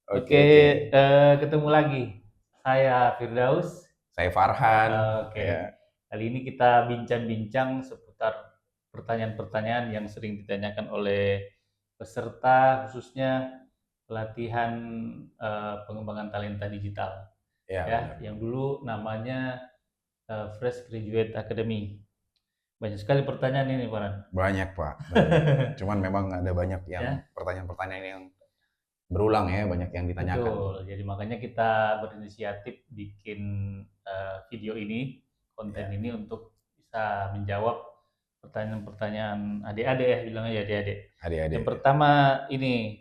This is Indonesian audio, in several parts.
Oke, ketemu lagi. Saya Firdaus. Saya Farhan. Oke, Ya, kali ini kita bincang-bincang seputar pertanyaan-pertanyaan yang sering ditanyakan oleh peserta, khususnya pelatihan pengembangan talenta digital. ya Ya, benar. yang dulu namanya Fresh Graduate Academy. Banyak sekali pertanyaan ini, Farhan. Banyak Pak, banyak. Cuman memang ada banyak yang Ya, pertanyaan-pertanyaan yang berulang ya, banyak yang ditanyakan. betul. Jadi makanya kita berinisiatif bikin video ini, konten Ya, ini untuk bisa menjawab pertanyaan-pertanyaan adik-adik ya, bilangnya ya adik-adik. Yang adik-adik. pertama ini,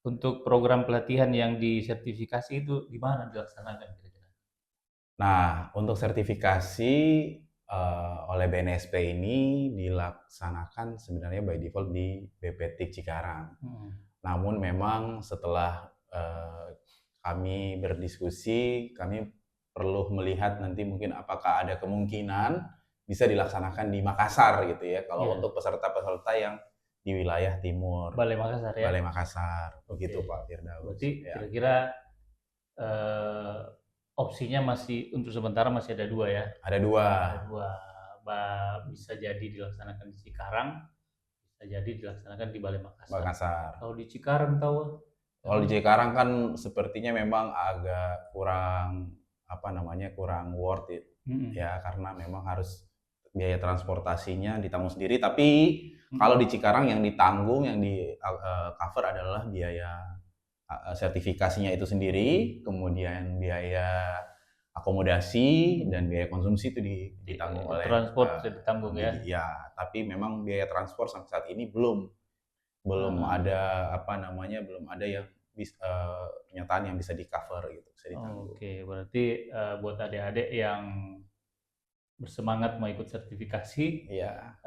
untuk program pelatihan yang disertifikasi itu gimana dilaksanakan kira-kira? Nah, untuk sertifikasi oleh BNSP ini dilaksanakan sebenarnya by default di BPT Cikarang. Hmm. Namun memang setelah kami berdiskusi, kami perlu melihat nanti mungkin apakah ada kemungkinan bisa dilaksanakan di Makassar gitu ya. Kalau Ya, untuk peserta-peserta yang di wilayah timur, Balai Makassar ya. Balai Makassar, begitu Oke. Pak Firdaus. Berarti Ya, kira-kira eh, opsinya masih untuk sementara masih ada dua ya. ada dua. Ada dua. Bisa jadi dilaksanakan di Cikarang, bisa jadi dilaksanakan di Balai Makassar. Makassar. Kalau di Cikarang tahu, Kalau di emang Cikarang kan sepertinya memang agak kurang apa namanya kurang worth it mm-mm, ya karena memang harus biaya transportasinya ditanggung sendiri. Tapi kalau mm-mm. di Cikarang yang ditanggung yang di cover adalah biaya sertifikasinya itu sendiri, kemudian biaya akomodasi dan biaya konsumsi itu ditanggung oleh Transport sudah ditanggung ya. ya. Tapi memang biaya transport sampai saat ini belum belum Heeh. ada apa namanya belum ada yang pernyataan yang bisa di cover gitu, bisa ditanggung. Oke, berarti buat adik-adik yang bersemangat mau ikut sertifikasi, Iya.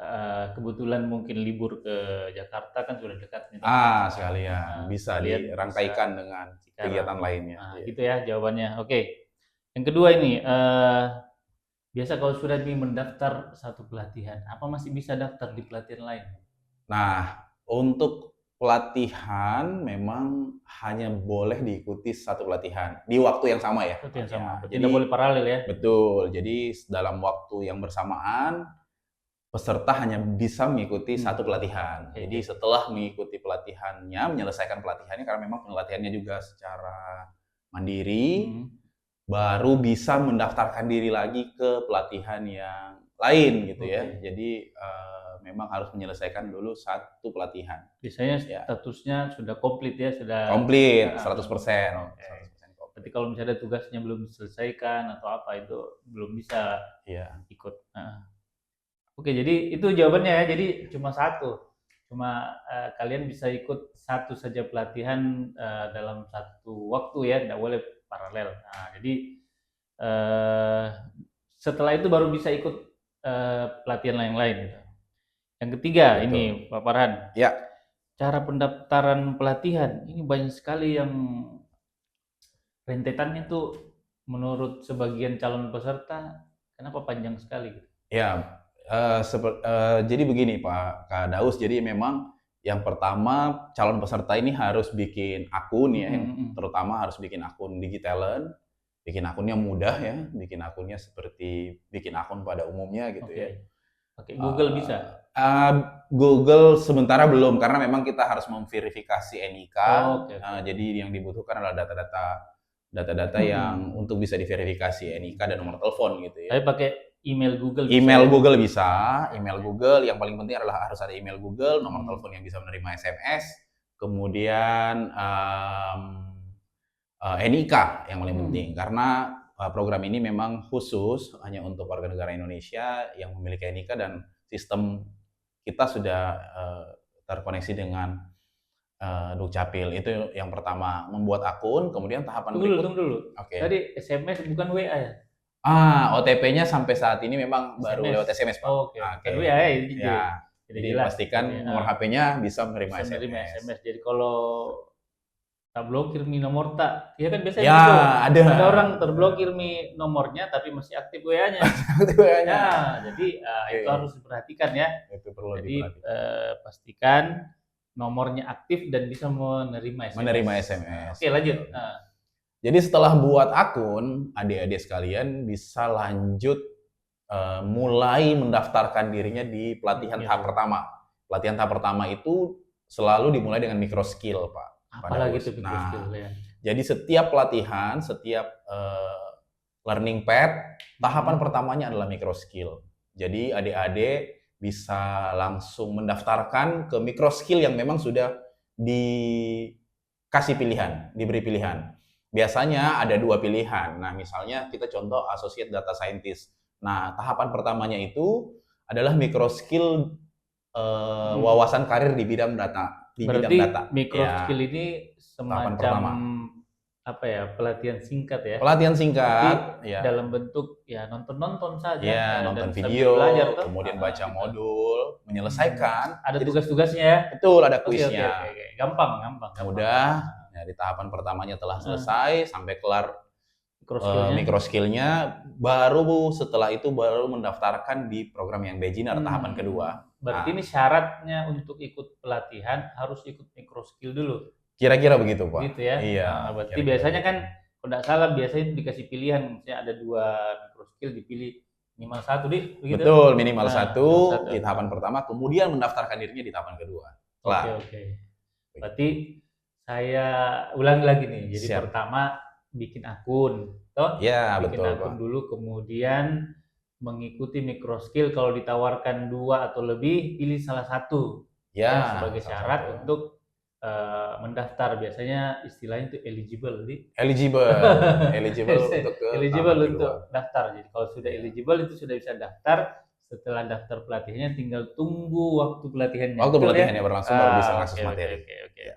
kebetulan mungkin libur ke Jakarta kan sudah dekat nih teman-teman. Sekalian bisa Kalian bisa dirangkaikan dengan Cikarang. kegiatan lainnya. Nah, Iya. gitu ya jawabannya. Oke. Yang kedua ini, biasa kalau sudah nih mendaftar satu pelatihan, apa masih bisa daftar di pelatihan lain? Nah, untuk pelatihan memang hanya boleh diikuti satu pelatihan di waktu yang sama ya, Pelatihan Pak, sama, ya. berarti tidak boleh Jadi paralel ya? betul, jadi dalam waktu yang bersamaan peserta hanya bisa mengikuti satu pelatihan. Oke, Jadi oke. setelah mengikuti pelatihannya, menyelesaikan pelatihannya karena memang pelatihannya juga secara mandiri, Hmm. baru bisa mendaftarkan diri lagi ke pelatihan yang lain gitu ya. Oke. Jadi memang harus menyelesaikan dulu satu pelatihan. Biasanya Ya, statusnya sudah komplit ya, sudah. komplit Ah, 100%, oke. 100% Berarti komplit. kalau misalnya tugasnya belum diselesaikan atau apa itu belum bisa Iya, ikut. Oke, jadi itu jawabannya ya. Jadi cuma satu. Cuma kalian bisa ikut satu saja pelatihan dalam satu waktu ya, tidak boleh paralel. Nah, jadi eh, setelah itu baru bisa ikut pelatihan lain-lain gitu. Yang ketiga betul. ini Pak Farhan, Ya, cara pendaftaran pelatihan ini banyak sekali yang rentetannya tuh menurut sebagian calon peserta kenapa panjang sekali gitu. ya, jadi begini Pak Kadaus, jadi memang yang pertama calon peserta ini harus bikin akun ya, yang terutama harus bikin akun Digitalent, bikin akunnya mudah ya, bikin akunnya seperti bikin akun pada umumnya gitu Oke, ya. pakai Google Eee bisa. eee, Google sementara belum, karena memang kita harus memverifikasi NIK, Oke, oke. jadi yang dibutuhkan adalah data-data yang untuk bisa diverifikasi NIK dan nomor telepon gitu ya. Tapi pakai email Google bisa Email ya? Google bisa, email Google yang paling penting adalah harus ada email Google, nomor Hmm. telepon yang bisa menerima SMS, kemudian NIK yang paling penting karena program ini memang khusus hanya untuk warga negara Indonesia yang memiliki NIK dan sistem kita sudah terkoneksi dengan Dukcapil. Itu yang pertama, membuat akun, kemudian tahapan Tunggu dulu, berikut tunggu dulu. oke. Tadi SMS bukan WA ya? OTP-nya sampai saat ini memang baru SMS. lewat SMS, Pak. Oh, oke, bukan Oke. WA ya, jadi Ya, jadi jadi jelas. Jadi pastikan nomor HP-nya bisa menerima bisa menerima SMS. SMS. Jadi kalau tak blokir mi nomor tak, ya kan biasanya Ya, begitu. ada. Ada orang terblokir mi nomornya tapi masih aktif WA-nya. Itu WA-nya. Ya, jadi itu Oke, harus diperhatikan ya. itu perlu Jadi diperhatikan. pastikan nomornya aktif dan bisa menerima SMS. Menerima SMS. Oke, lanjut. Jadi setelah buat akun, adik-adik sekalian bisa lanjut mulai mendaftarkan dirinya di pelatihan tahap pertama. Pelatihan tahap pertama itu selalu dimulai dengan micro skill, Pak. Apalagi itu micro skill ya. Jadi setiap pelatihan, setiap learning path, tahapan pertamanya adalah micro skill. Jadi adik-adik bisa langsung mendaftarkan ke micro skill yang memang sudah dikasih pilihan, diberi pilihan. Biasanya ada 2 pilihan. Nah, misalnya kita contoh Associate Data Scientist. Nah, tahapan pertamanya itu adalah micro skill wawasan karir di bidang data. Berarti micro skill ini semacam apa ya, pelatihan singkat ya? Pelatihan singkat, ya. Dalam bentuk ya nonton-nonton saja. Ya, nonton video, belajar, kemudian baca modul, menyelesaikan. Ada tugas-tugasnya ya? Betul, ada kuisnya. Oke. Gampang. Mudah. Ya, di tahapan pertamanya telah selesai, sampai kelar micro skill-nya, baru setelah itu baru mendaftarkan di program yang beginner tahapan kedua. Berarti ini syaratnya untuk ikut pelatihan harus ikut micro skill dulu. Kira-kira begitu, Pak. Gitu ya. Iya. Berarti biasanya kan kalau tidak salah biasanya dikasih pilihan, misalnya ada 2 micro skill, dipilih minimal 1 begitu. Betul, minimal 1 di tahapan pertama, kemudian mendaftarkan dirinya di tahapan kedua. Oke. Berarti saya ulangi lagi nih. Jadi pertama bikin akun, toh? Ya, bikin betul, akun Pak. dulu, kemudian mengikuti micro skill. Kalau ditawarkan 2 atau lebih, pilih salah satu ya sebagai syarat untuk mendaftar. Biasanya istilahnya itu eligible untuk daftar. Jadi kalau sudah eligible itu sudah bisa daftar. Setelah daftar pelatihannya tinggal tunggu waktu pelatihannya. Waktu pelatihannya berlangsung baru bisa ngakses materi.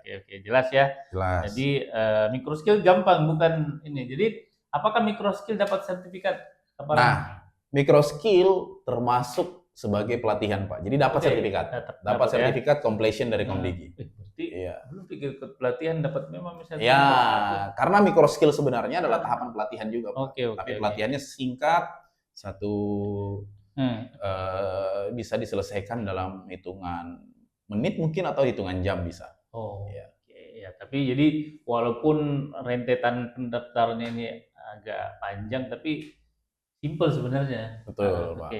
Oke, jelas ya. Jelas. Jadi micro skill gampang, bukan ini. Jadi apakah micro skill dapat sertifikat? Nah, micro skill termasuk sebagai pelatihan, Pak. Jadi dapat sertifikat. Dapat sertifikat completion dari Komdigi. Belum pikir ikut pelatihan dapat memang misalnya. Ya, karena micro skill sebenarnya adalah tahapan pelatihan juga, Pak. Tapi pelatihannya singkat, bisa diselesaikan dalam hitungan menit mungkin atau hitungan jam bisa. Ya, tapi jadi walaupun rentetan pendaftarannya ini agak panjang, tapi simple sebenarnya. Betul, Pak.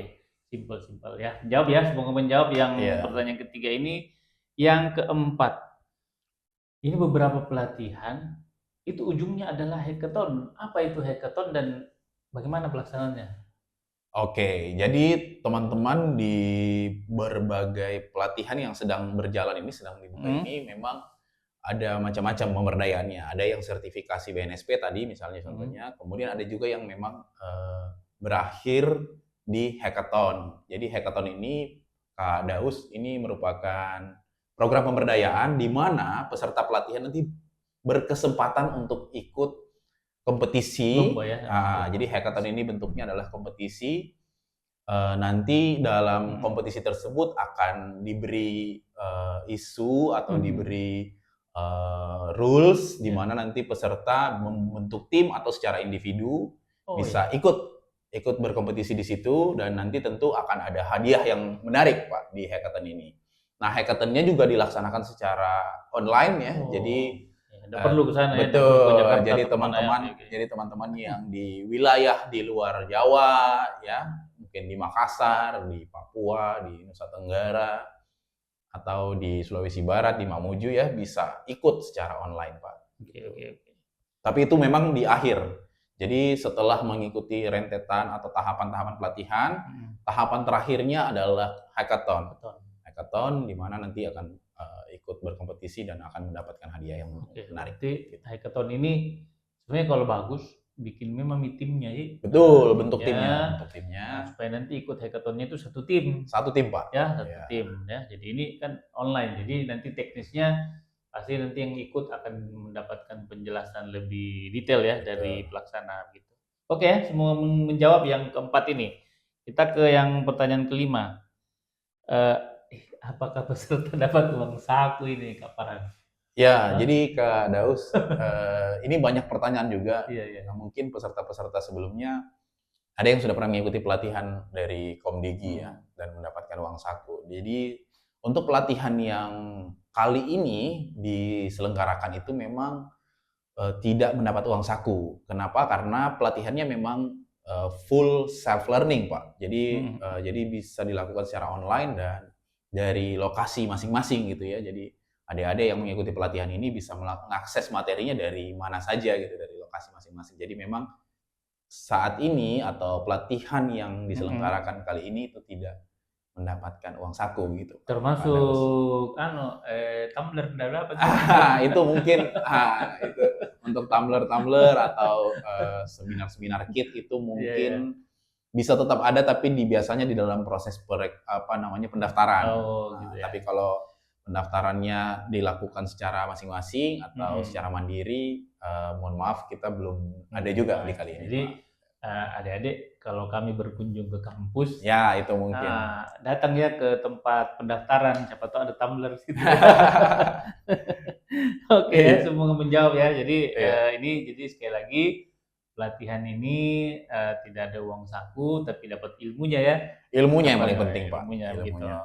Simple ya. Jawab ya, semoga menjawab yang pertanyaan ketiga ini. Yang keempat, ini beberapa pelatihan itu ujungnya adalah hackathon. Apa itu hackathon dan bagaimana pelaksanaannya? Oke, jadi teman-teman di berbagai pelatihan yang sedang berjalan ini, sedang dibuka ini, memang ada macam-macam pemberdayaannya. Ada yang sertifikasi BNSP tadi misalnya contohnya, kemudian ada juga yang memang berakhir di hackathon. Jadi hackathon ini, Kak Daus, ini merupakan program pemberdayaan di mana peserta pelatihan nanti berkesempatan untuk ikut kompetisi. Jadi hackathon ini bentuknya adalah kompetisi. Nanti dalam kompetisi tersebut akan diberi isu atau diberi rules di mana nanti peserta membentuk tim atau secara individu bisa ikut berkompetisi di situ, dan nanti tentu akan ada hadiah yang menarik, Pak, di hackathon ini. Nah, hackathonnya juga dilaksanakan secara online ya. Jadi perlu ke sana ya. Betul. Jadi teman-teman yang di wilayah di luar Jawa ya, mungkin di Makassar, di Papua, di Nusa Tenggara, atau di Sulawesi Barat, di Mamuju ya, bisa ikut secara online, Pak. Oke. Tapi itu memang di akhir. Jadi setelah mengikuti rentetan atau tahapan-tahapan pelatihan, tahapan terakhirnya adalah hackathon. Hackathon di mana nanti akan ikut berkompetisi dan akan mendapatkan hadiah yang menarik. Jadi hackathon ini sebenarnya kalau bagus bikin memang timnya ya. Betul, bentuk timnya. Nah, supaya nanti ikut hackathonnya itu satu tim. Satu tim, Pak. Ya, satu tim ya. Jadi ini kan online. Jadi nanti teknisnya pasti nanti yang ikut akan mendapatkan penjelasan lebih detail ya dari pelaksana gitu. Oke, semua menjawab yang keempat ini. Kita ke yang pertanyaan kelima. Apakah peserta dapat uang saku ini, Kak Farhan? Ya, jadi Kak Daus, ini banyak pertanyaan juga. Nah, mungkin peserta-peserta sebelumnya ada yang sudah pernah mengikuti pelatihan dari Komdigi ya, dan mendapatkan uang saku. Jadi Untuk pelatihan yang kali ini diselenggarakan itu memang tidak mendapat uang saku. Kenapa? Karena pelatihannya memang full self learning, Pak. Jadi bisa dilakukan secara online dan dari lokasi masing-masing gitu ya. Jadi adik-adik yang mengikuti pelatihan ini bisa mengakses materinya dari mana saja gitu, dari lokasi masing-masing. Jadi memang saat ini atau pelatihan yang diselenggarakan kali ini itu tidak mendapatkan uang saku gitu, Pak Daus. Termasuk tumbler apa tuh? Itu mungkin itu untuk tumbler atau seminar-seminar kit itu Iya, iya. mungkin bisa tetap ada tapi biasanya di dalam proses pendaftaran. Oh, gitu ya. Tapi kalau pendaftarannya dilakukan secara masing-masing atau Mm-mm. secara mandiri, mohon maaf kita belum ada juga di kali ini, Jadi Pak. adik-adik kalau kami berkunjung ke kampus, Ya, itu mungkin. datang ya ke tempat pendaftaran, siapa tahu ada tumbler gitu. Oke, Iya. semoga menjawab ya. Jadi Iya. jadi sekali lagi pelatihan ini tidak ada uang saku tapi dapat ilmunya ya. Ilmunya yang Apa paling ya, penting, Pak. ilmunya begitu. Ilmunya.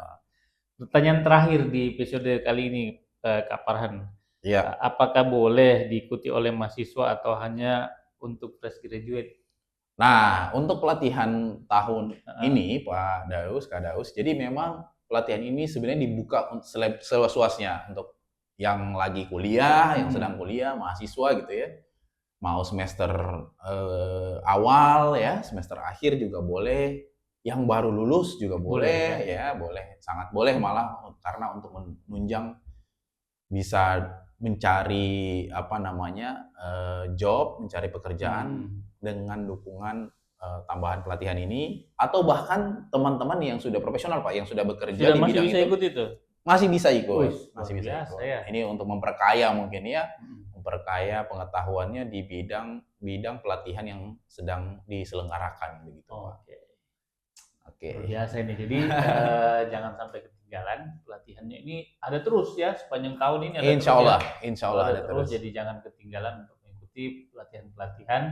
Pertanyaan terakhir di episode kali ini, Kak Farhan. Iya. Apakah boleh diikuti oleh mahasiswa atau hanya untuk fresh graduate? Nah, untuk pelatihan tahun Heeh. ini, Pak Daus, Kak Daus, jadi memang pelatihan ini sebenarnya dibuka seluas-luasnya untuk yang lagi kuliah, yang sedang kuliah, mahasiswa gitu ya. Mau semester awal ya, semester akhir juga boleh, yang baru lulus juga boleh, ya boleh, sangat boleh malah karena untuk menunjang bisa mencari job, mencari pekerjaan dengan dukungan tambahan pelatihan ini, atau bahkan teman-teman yang sudah profesional, Pak, yang sudah bekerja di Masih bidang bisa itu ikut itu? masih bisa ikut, Wih, masih luar bisa biasa ikut. ya. Ini untuk memperkaya mungkin ya, memperkaya pengetahuannya di bidang pelatihan yang sedang diselenggarakan begitu, Pak. Oke. Luar biasa ini. Jadi jangan sampai ketinggalan pelatihannya ini ada terus ya sepanjang tahun ini ada Insya terus Allah, ya. insya Allah ada terus. Jadi jangan ketinggalan untuk mengikuti pelatihan-pelatihan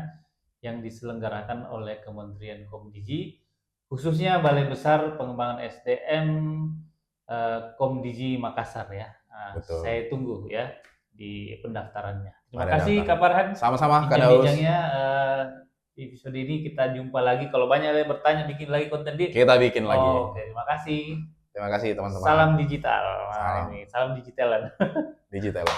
yang diselenggarakan oleh Kementerian Komdigi, khususnya Balai Besar Pengembangan SDM Komdigi Makassar ya. Betul. Saya tunggu ya di pendaftarannya. Terima Pada kasih daftar. Kak Farhan. Sama-sama, Kak Daus. Bincang-bincangnya di episode ini kita jumpa lagi. Kalau banyak yang bertanya, bikin lagi konten di. Kita bikin lagi. Oke, terima kasih. Terima kasih teman-teman. Salam digital. Salam. Salam digitalan. Digital.